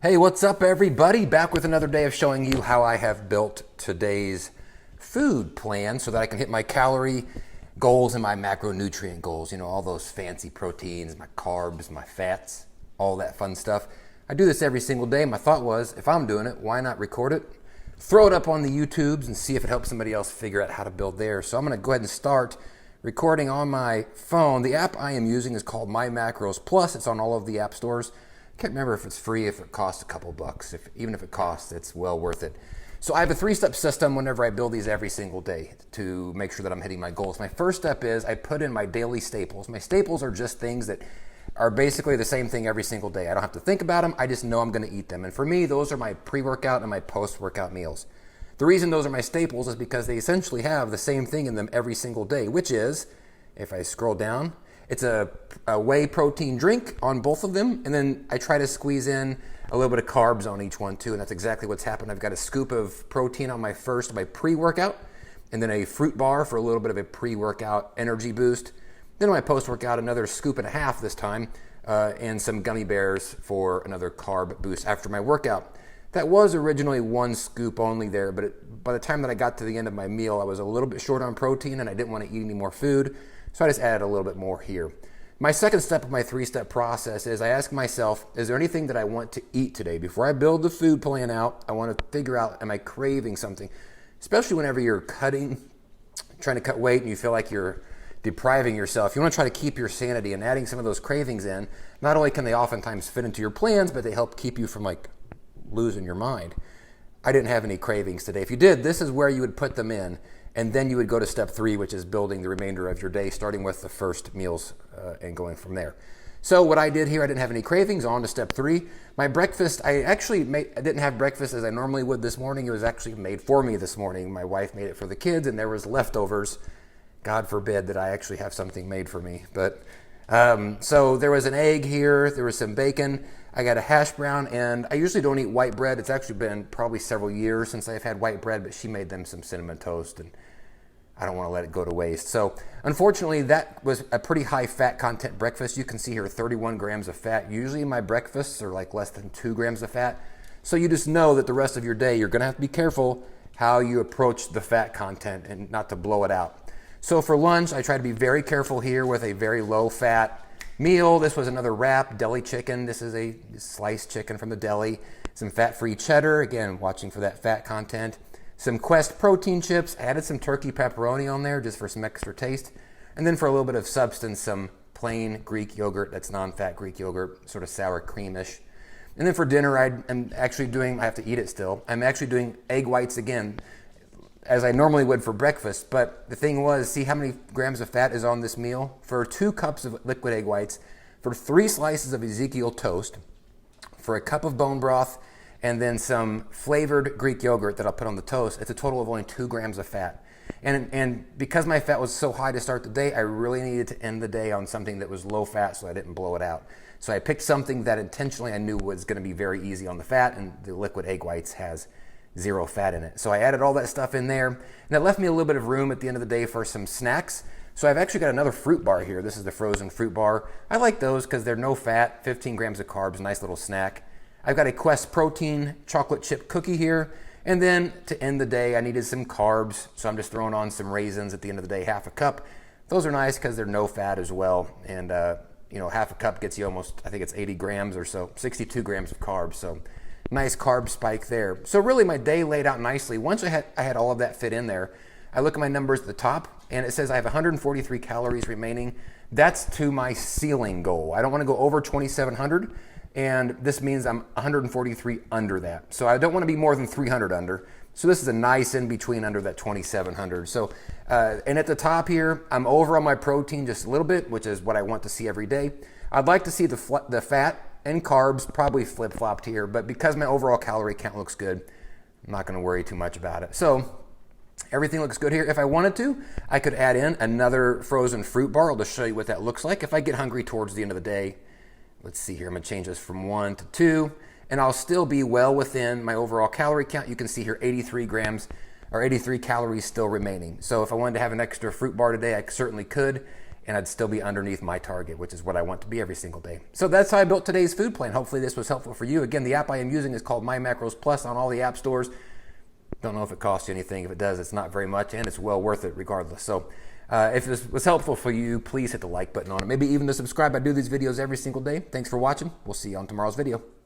Hey, what's up everybody? Back with another day of showing you how I have built today's food plan so that I can hit my calorie goals and my macronutrient goals. You know, all those fancy proteins, my carbs, my fats, all that fun stuff. I do this every single day. My thought was, if I'm doing it, why not record it? Throw it up on the YouTubes and see if it helps somebody else figure out how to build theirs. So I'm gonna go ahead and start recording on my phone. The app I am using is called My Macros Plus. It's on all of the app stores. Can't remember if it's free, if it costs a couple bucks. Even if it costs, it's well worth it. So I have a 3-step system whenever I build these every single day to make sure that I'm hitting my goals. My first step is I put in my daily staples. My staples are just things that are basically the same thing every single day. I don't have to think about them. I just know I'm going to eat them. And for me, those are my pre-workout and my post-workout meals. The reason those are my staples is because they essentially have the same thing in them every single day, which is, if I scroll down, it's a whey protein drink on both of them, and then I try to squeeze in a little bit of carbs on each one too, and that's exactly what's happened. I've got a scoop of protein on my pre-workout, and then a fruit bar for a little bit of a pre-workout energy boost. Then on my post-workout, another scoop and a half this time, and some gummy bears for another carb boost after my workout. That was originally one scoop only there, but by the time that I got to the end of my meal, I was a little bit short on protein and I didn't want to eat any more food. So I just added a little bit more here. My second step of my 3-step process is I ask myself, is there anything that I want to eat today? Before I build the food plan out, I want to figure out, am I craving something? Especially whenever you're trying to cut weight and you feel like you're depriving yourself. You want to try to keep your sanity, and adding some of those cravings in, not only can they oftentimes fit into your plans, but they help keep you from losing your mind. I didn't have any cravings today. If you did, this is where you would put them in. And then you would go to step 3, which is building the remainder of your day, starting with the first meals and going from there. So what I did here, I didn't have any cravings. On to step 3. My breakfast, I didn't have breakfast as I normally would this morning. It was actually made for me this morning. My wife made it for the kids, and there was leftovers. God forbid that I actually have something made for me. But so there was an egg here. There was some bacon. I got a hash brown, and I usually don't eat white bread. It's actually been probably several years since I've had white bread, but she made them some cinnamon toast, and I don't want to let it go to waste. So unfortunately, that was a pretty high fat content breakfast. You can see here 31 grams of fat. Usually my breakfasts are like less than 2 grams of fat. So you just know that the rest of your day, you're going to have to be careful how you approach the fat content and not to blow it out. So for lunch, I try to be very careful here with a very low fat meal. This was another wrap, deli chicken. This is a sliced chicken from the deli. Some fat-free cheddar, again, watching for that fat content. Some Quest protein chips. I added some turkey pepperoni on there just for some extra taste. And then for a little bit of substance, some plain Greek yogurt. That's non-fat Greek yogurt, sort of sour creamish. And then for dinner, I have to eat it still. I'm actually doing egg whites again, as I normally would for breakfast. But the thing was, see how many grams of fat is on this meal? For 2 cups of liquid egg whites, for 3 slices of Ezekiel toast, for a cup of bone broth, and then some flavored Greek yogurt that I'll put on the toast, it's a total of only 2 grams of fat. And because my fat was so high to start the day, I really needed to end the day on something that was low fat so I didn't blow it out. So I picked something that intentionally I knew was going to be very easy on the fat, and the liquid egg whites has 0 fat in it. So I added all that stuff in there, and that left me a little bit of room at the end of the day for some snacks. So I've actually got another fruit bar here. This is the frozen fruit bar. I like those because they're no fat, 15 grams of carbs, nice little snack. I've got a Quest protein chocolate chip cookie here. And then to end the day, I needed some carbs. So I'm just throwing on some raisins at the end of the day, half a cup. Those are nice because they're no fat as well. And half a cup gets you almost, I think it's 80 grams or so, 62 grams of carbs. So nice carb spike there. So really my day laid out nicely. Once I had all of that fit in there, I look at my numbers at the top and it says I have 143 calories remaining. That's to my ceiling goal. I don't want to go over 2,700, and this means I'm 143 under that. So I don't want to be more than 300 under. So this is a nice in between under that 2,700. So, and at the top here, I'm over on my protein just a little bit, which is what I want to see every day. I'd like to see the fat and carbs probably flip-flopped here, but because my overall calorie count looks good, I'm not going to worry too much about it. So everything looks good here. If I wanted to, I could add in another frozen fruit bar. I'll just show you what that looks like. If I get hungry towards the end of the day, let's see here, I'm going to change this from 1 to 2, and I'll still be well within my overall calorie count. You can see here 83 grams or 83 calories still remaining. So if I wanted to have an extra fruit bar today, I certainly could. and I'd still be underneath my target, which is what I want to be every single day. So that's how I built today's food plan. Hopefully this was helpful for you. Again, the app I am using is called My Macros Plus on all the app stores. Don't know if it costs you anything. If it does, it's not very much, and it's well worth it regardless. So if this was helpful for you, please hit the like button on it. Maybe even to subscribe. I do these videos every single day. Thanks for watching. We'll see you on tomorrow's video.